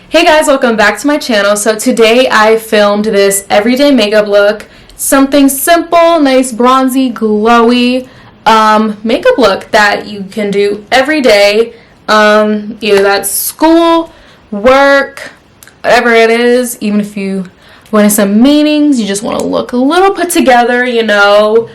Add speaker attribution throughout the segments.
Speaker 1: Hey guys, welcome back to my channel. So today I filmed this everyday makeup look. Something simple, nice, bronzy, glowy makeup look that you can do every day. Either that's school, work, whatever it is. Even if you go into some meetings, you just want to look a little put together, you know.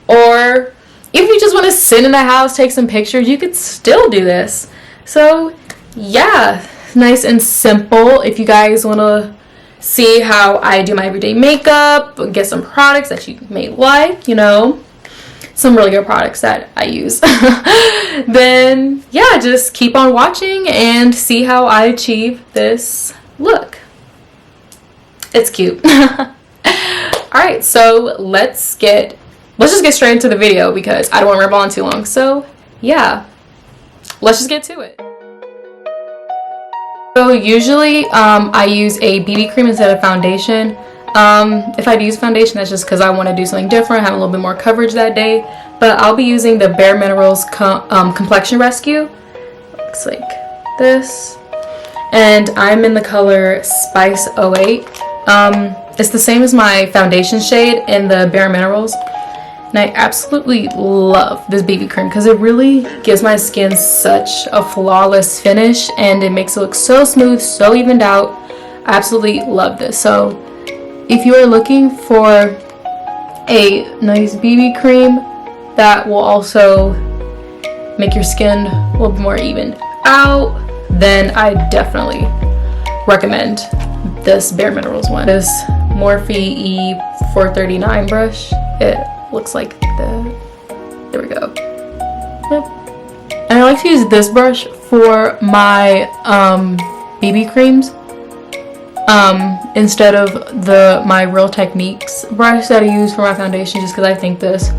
Speaker 1: Or if you just want to sit in the house, take some pictures, you could still do this. So yeah, nice and simple. If you guys want to see how I do my everyday makeup, get some products that you may like, you know, some really good products that I use, then yeah, just keep on watching and see how I achieve this look. It's cute. Alright, so let's just get straight into the video because I don't want to ramble on too long. So yeah, let's just get to it. So usually I use a BB cream instead of foundation. If I do use foundation, that's just because I want to do something different, have a little bit more coverage that day. But I'll be using the Bare Minerals Complexion Rescue. Looks like this. And I'm in the color Spice 08. It's the same as my foundation shade in the Bare Minerals. And I absolutely love this BB cream because it really gives my skin such a flawless finish and it makes it look so smooth, so evened out. I absolutely love this. So if you are looking for a nice BB cream that will also make your skin a little bit more evened out, then I definitely recommend this Bare Minerals one. This Morphe E439 brush. It looks like that. There we go. Yep. And I like to use this brush for my BB creams instead of my Real Techniques brush that I use for my foundation, just because I think this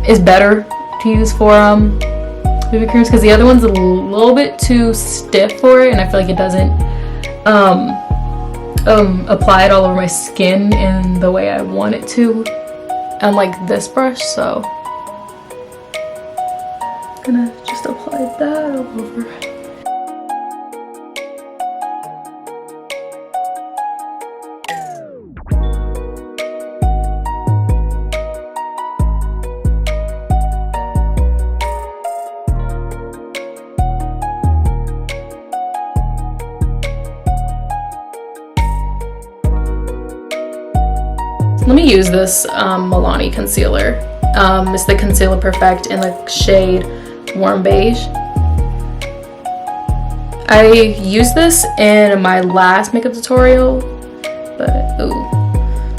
Speaker 1: is better to use for BB creams, because the other one's a little bit too stiff for it and I feel like it doesn't apply it all over my skin in the way I want it to, unlike this brush. So I'm gonna just apply that all over. Let me use this Milani concealer. It's the Concealer Perfect in the shade Warm Beige. I used this in my last makeup tutorial, but ooh,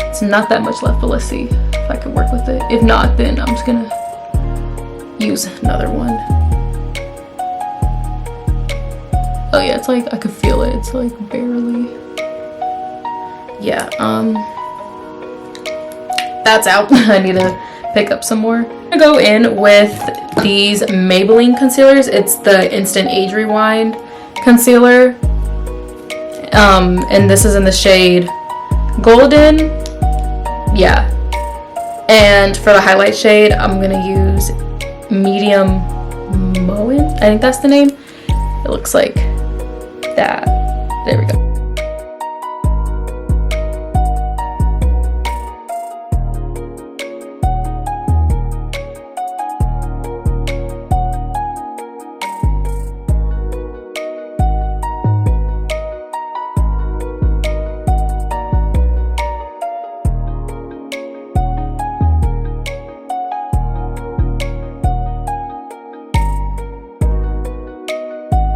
Speaker 1: it's not that much left, but let's see if I can work with it. If not, then I'm just gonna use another one. Oh yeah, it's like I could feel it. It's like barely. Yeah, that's out. I need to pick up some more. I'm gonna go in with these Maybelline concealers. It's the Instant Age Rewind concealer. And this is in the shade Golden. Yeah. And for the highlight shade, I'm gonna use Medium Moyen. I think that's the name. It looks like that. There we go.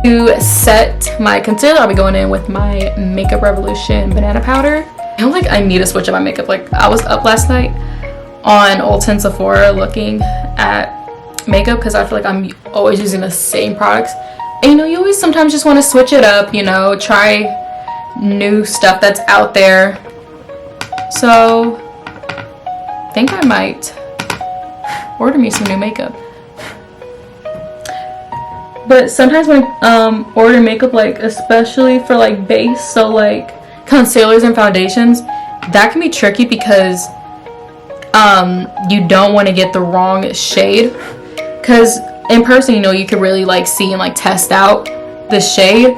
Speaker 1: To set my concealer, I'll be going in with my Makeup Revolution banana powder. I feel like I need to switch up my makeup. Like, I was up last night on Ulta Sephora looking at makeup because I feel like I'm always using the same products. And you know, you always sometimes just want to switch it up, you know, try new stuff that's out there. So I think I might order me some new makeup. But sometimes when I order makeup, like especially for like base, so like concealers and foundations, that can be tricky because you don't want to get the wrong shade, because in person, you know, you could really like see and like test out the shade.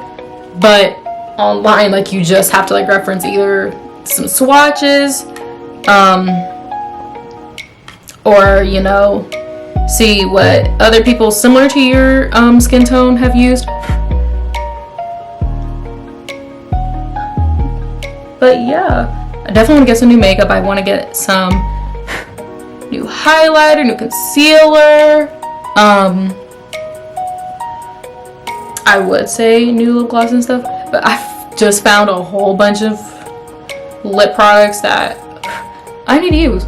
Speaker 1: but online, like, you just have to like reference either some swatches, or, you know, see what other people similar to your skin tone have used. But yeah, I definitely want to get some new makeup. I want to get some new highlighter, new concealer. I would say new lip gloss and stuff, but I've just found a whole bunch of lip products that I need to use.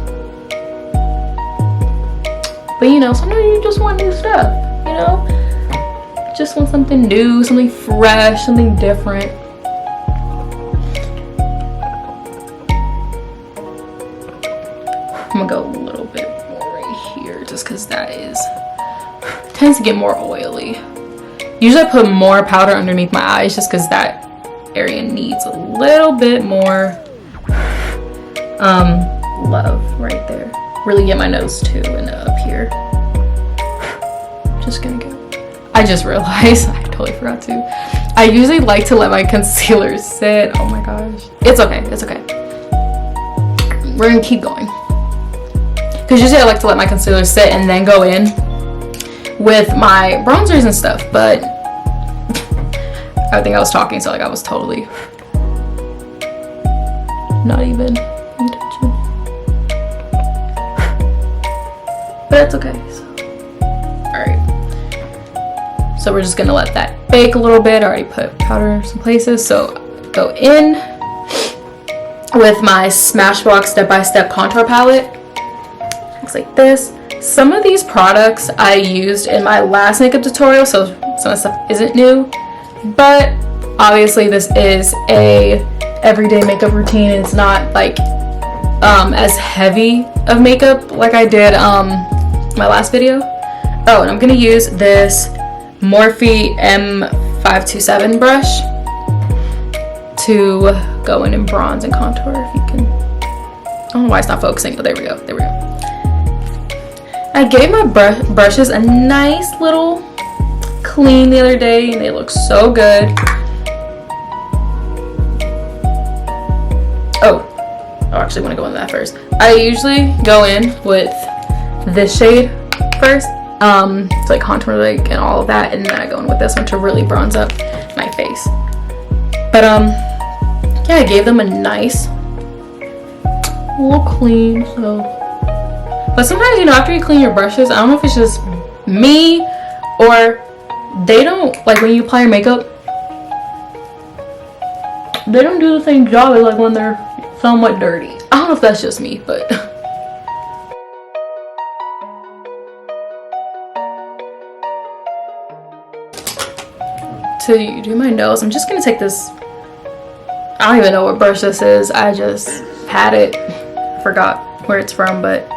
Speaker 1: But you know, sometimes you just want new stuff, you know? Just want something new, something fresh, something different. I'm gonna go a little bit more right here just because that tends to get more oily. Usually I put more powder underneath my eyes just because that area needs a little bit more love right there. Really get my nose too and up here. Just gonna go. I just realized I totally forgot to. I usually like to let my concealer sit. Oh my gosh. It's okay. It's okay. We're gonna keep going. Because usually I like to let my concealer sit and then go in with my bronzers and stuff, but I think I was talking, so like I was totally not even paying attention. But that's okay. So. Alright. So we're just gonna let that bake a little bit. I already put powder in some places, so go in with my Smashbox Step by Step contour palette. Looks like this. Some of these products I used in my last makeup tutorial, so some of the stuff isn't new, but obviously this is a everyday makeup routine. It's not like as heavy of makeup like I did my last video. Oh, and I'm gonna use this Morphe M527 brush to go in and bronze and contour. If you can, I don't know why it's not focusing, but there we go. There we go. I gave my brushes a nice little clean the other day and they look so good. Oh, I actually want to go into that first. I usually go in with this shade first to like contour like and all of that, and then I go in with this one to really bronze up my face. But yeah, I gave them a nice little clean. So, but sometimes, you know, after you clean your brushes, I don't know if it's just me or they don't, like when you apply your makeup, they don't do the same job as like when they're somewhat dirty. I don't know if that's just me, but to do my nose, I'm just gonna take this, I don't even know what brush this is, I just had it, I forgot where it's from, but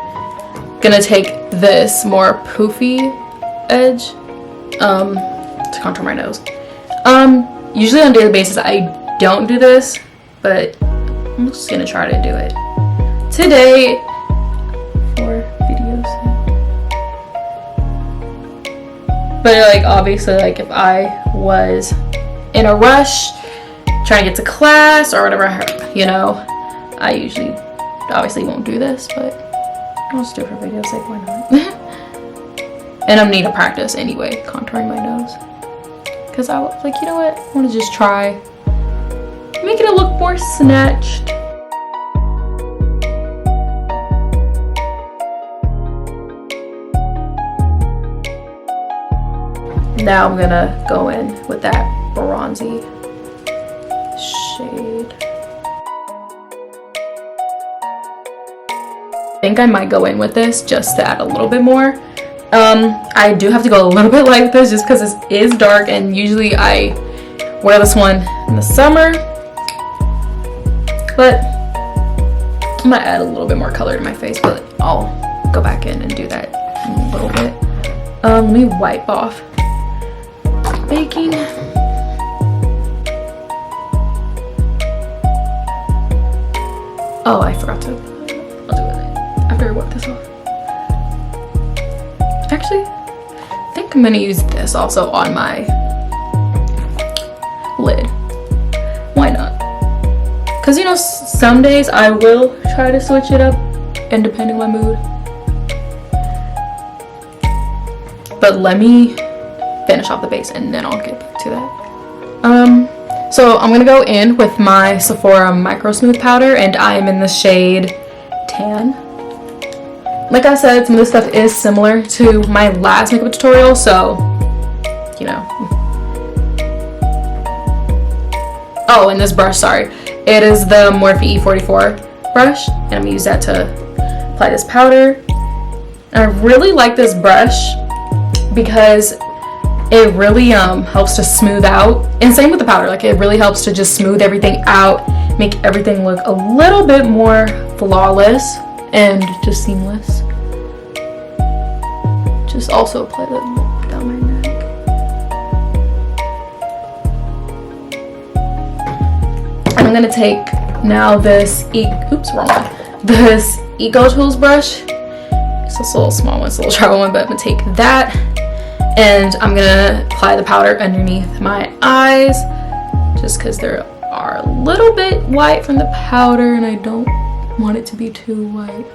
Speaker 1: gonna take this more poofy edge to contour my nose. Usually on a daily basis I don't do this, but I'm just gonna try to do it today for videos. But like obviously, like if I was in a rush trying to get to class or whatever, you know, I usually obviously won't do this, but I'll just do it for video's sake, why not? And I'm need to practice anyway, contouring my nose. Because I was like, you know what? I want to just try making it look more snatched. Now I'm gonna go in with that bronzy shade. I think I might go in with this just to add a little bit more. I do have to go a little bit light with this just because this is dark, and usually I wear this one in the summer, but I might add a little bit more color to my face, but I'll go back in and do that in a little bit. Let me wipe off baking. Oh, I forgot to, I'll do it after I wipe this off. Actually, I think I'm gonna use this also on my lid. because you know, some days I will try to switch it up and depending on my mood. But let me finish off the base and then I'll get back to that. So I'm gonna go in with my Sephora Micro Smooth Powder, and I am in the shade Tan. Like I said, some of this stuff is similar to my last makeup tutorial, so you know. Oh, and this brush, sorry, it is the Morphe E44 brush, and I'm gonna use that to apply this powder. And I really like this brush because it really helps to smooth out, and same with the powder, like it really helps to just smooth everything out, make everything look a little bit more flawless and just seamless. Just also apply that down my neck. And I'm gonna take now this this Eco Tools brush. It's this little small one, it's a little sharp one, but I'm gonna take that and I'm gonna apply the powder underneath my eyes just because they are a little bit white from the powder and I don't want it to be too white.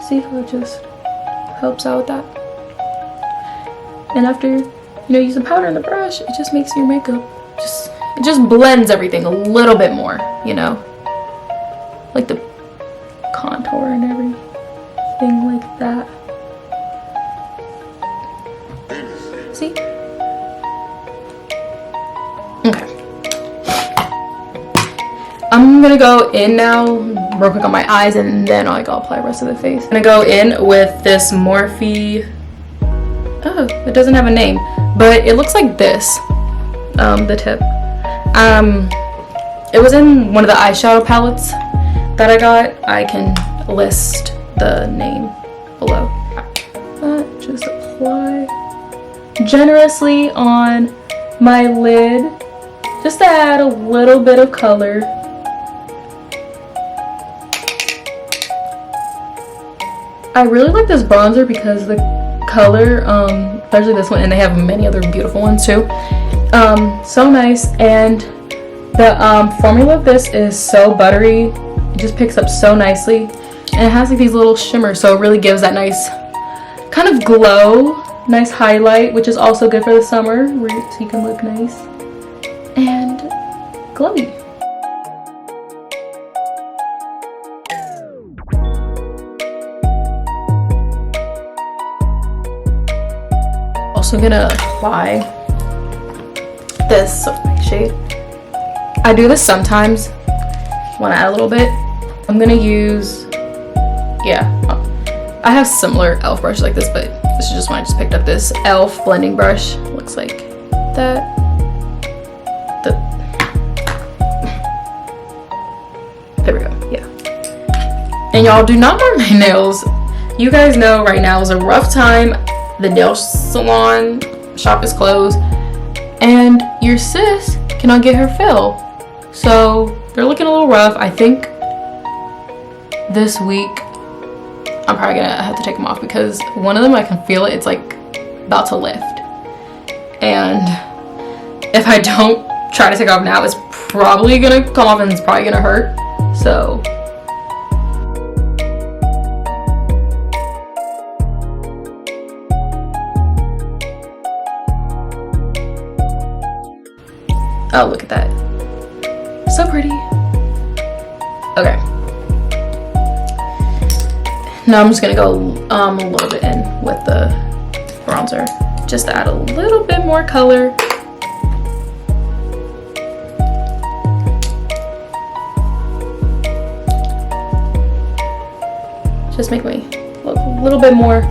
Speaker 1: See how it just helps out with that? And after, you know, use the powder and the brush, it just makes your makeup it just blends everything a little bit more, you know? Like the contour and everything like that. See? Okay. I'm gonna go in now real quick on my eyes and then I'll apply the rest of the face. I'm gonna go in with this Morphe, oh, it doesn't have a name, but it looks like this, the tip. It was in one of the eyeshadow palettes that I got. I can list the name below. Just apply generously on my lid just to add a little bit of color. I really like this bronzer because the color, especially this one, and they have many other beautiful ones too, so nice, and the formula of this is so buttery. It just picks up so nicely, and it has like these little shimmers, so it really gives that nice kind of glow, nice highlight, which is also good for the summer, so you can look nice and glowy. Also gonna apply this shade. I do this sometimes when I add a little bit. I'm gonna use, yeah, I have similar e.l.f. brushes like this, but this is just one I just picked up. This e.l.f. blending brush looks like that. There we go, yeah. And y'all, do not mark my nails. You guys know right now is a rough time. The nail salon shop is closed and your sis cannot get her fill, so they're looking a little rough. I think this week I'm probably gonna have to take them off because one of them, I can feel it, it's like about to lift, and if I don't try to take it off now, it's probably gonna come off and it's probably gonna hurt. So oh, look at that. So pretty. Okay. Now I'm just gonna go a little bit in with the bronzer just to add a little bit more color. Just make me look a little bit more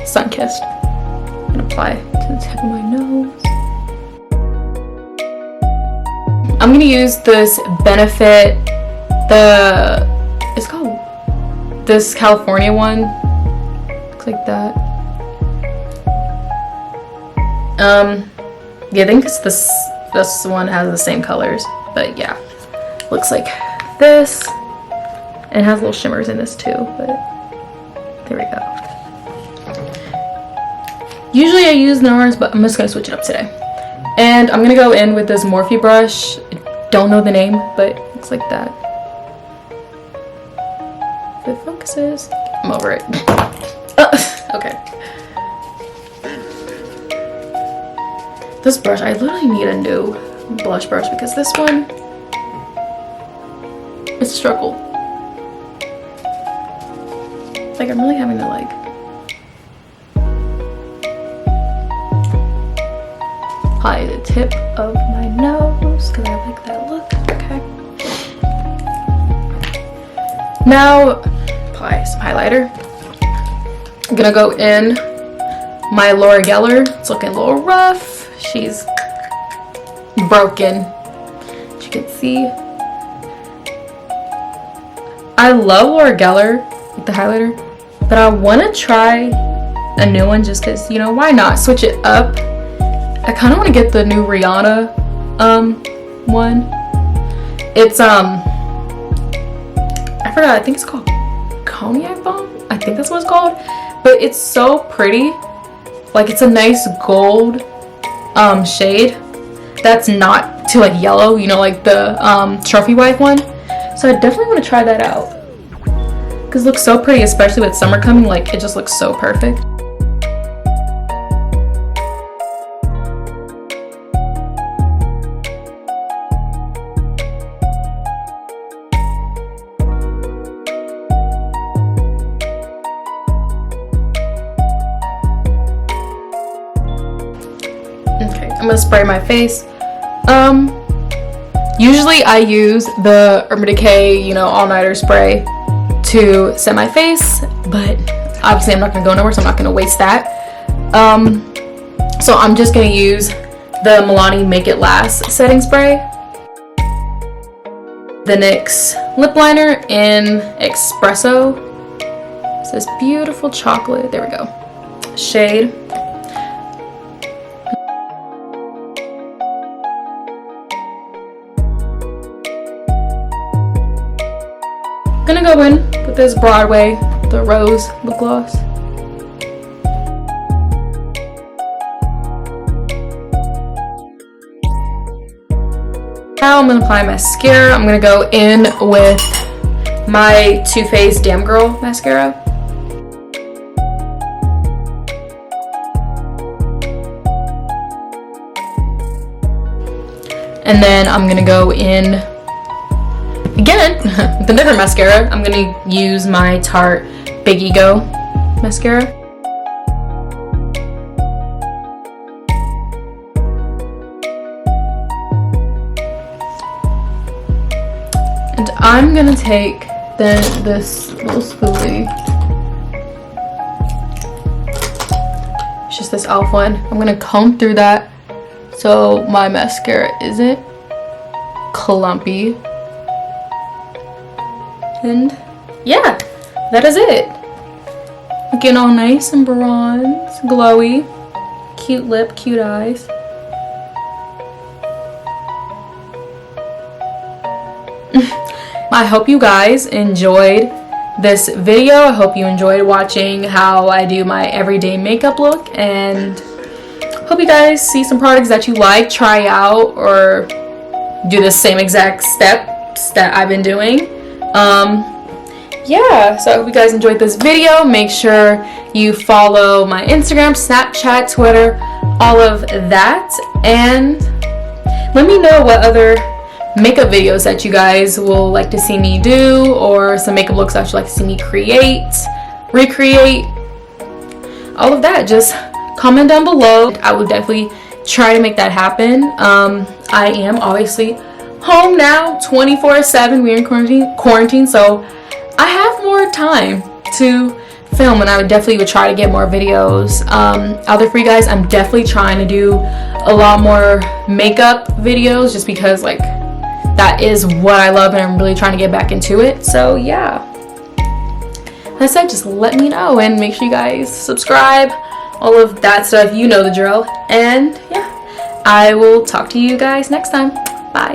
Speaker 1: sun-kissed. I'm gonna apply to the tip of my nose. I'm gonna use this Benefit, it's called this California one. Looks like that. Yeah, I think it's this one has the same colors, but yeah, looks like this. And it has little shimmers in this too, but there we go. Usually I use NARS, but I'm just gonna switch it up today. And I'm gonna go in with this Morphe brush. I don't know the name, but it looks like that. If it focuses, I'm over it. Okay. This brush, I literally need a new blush brush because this one, it's a struggle. Like, I'm really having to like apply the tip of my nose because I like that look. Okay. Now, apply some highlighter. I'm gonna go in my Laura Geller. It's looking a little rough. She's broken, as you can see. I love Laura Geller with the highlighter, but I want to try a new one just because, you know, why not switch it up. I kind of want to get the new Rihanna one. It's I forgot, I think it's called Cognac Bomb. I think that's what it's called, but it's so pretty. Like, it's a nice gold shade that's not too like yellow, you know, like the trophy wife one. So I definitely want to try that out because it looks so pretty, especially with summer coming. Like, it just looks so perfect. I'm gonna spray my face. Usually I use the Urban Decay, you know, all-nighter spray to set my face, but obviously I'm not gonna go nowhere, so I'm not gonna waste that. So I'm just gonna use the Milani Make It Last setting spray, the NYX lip liner in Espresso. It's this beautiful chocolate, there we go, shade. I'm gonna go in with this Broadway, the Rose lip gloss. Now I'm gonna apply mascara. I'm gonna go in with my Too Faced Damn Girl mascara. And then I'm gonna go in again with a different mascara. I'm gonna use my Tarte Big Ego mascara. And I'm gonna take this little spoolie. It's just this e.l.f. one. I'm gonna comb through that so my mascara isn't clumpy. And yeah, that is it. Looking all nice and bronze, glowy, cute lip, cute eyes. I hope you guys enjoyed this video. I hope you enjoyed watching how I do my everyday makeup look, and hope you guys see some products that you like, try out, or do the same exact steps that I've been doing. Yeah, so I hope you guys enjoyed this video. Make sure you follow my Instagram, Snapchat, Twitter, all of that, and let me know what other makeup videos that you guys will like to see me do, or some makeup looks that you'd like to see me create, recreate, all of that. Just comment down below. I will definitely try to make that happen. I am obviously home now 24/7. We're in quarantine, so I have more time to film, and I would try to get more videos out there for you guys. I'm definitely trying to do a lot more makeup videos just because like that is what I love, and I'm really trying to get back into it. So yeah, like I said, just let me know, and make sure you guys subscribe, all of that stuff, you know the drill. And yeah, I will talk to you guys next time.